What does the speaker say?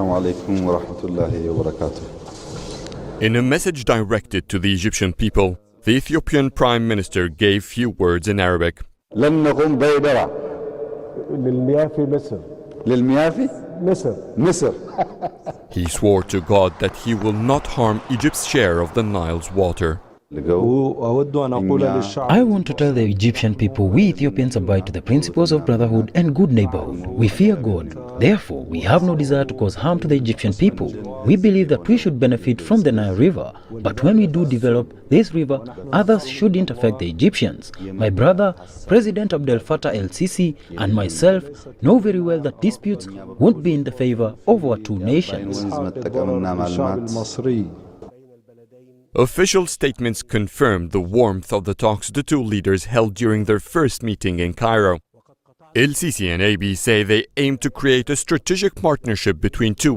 Assalamu alaikum wa rahmatullahi wa barakatuh. In a message directed to the Egyptian people, the Ethiopian Prime Minister gave few words in Arabic. لن نقوم بإدارة للمياه في مصر. للمياه في مصر. He swore to God that he will not harm Egypt's share of the Nile's water. I want to tell the Egyptian people, we Ethiopians abide to the principles of brotherhood and good neighborhood. We fear God. Therefore, we have no desire to cause harm to the Egyptian people. We believe that we should benefit from the Nile River, but when we do develop this river, others shouldn't affect the Egyptians. My brother, President Abdel Fattah el-Sisi, and myself know very well that disputes won't be in the favor of our two nations. Official statements confirmed the warmth of the talks the two leaders held during their first meeting in Cairo. El-Sisi and Aby say they aim to create a strategic partnership between two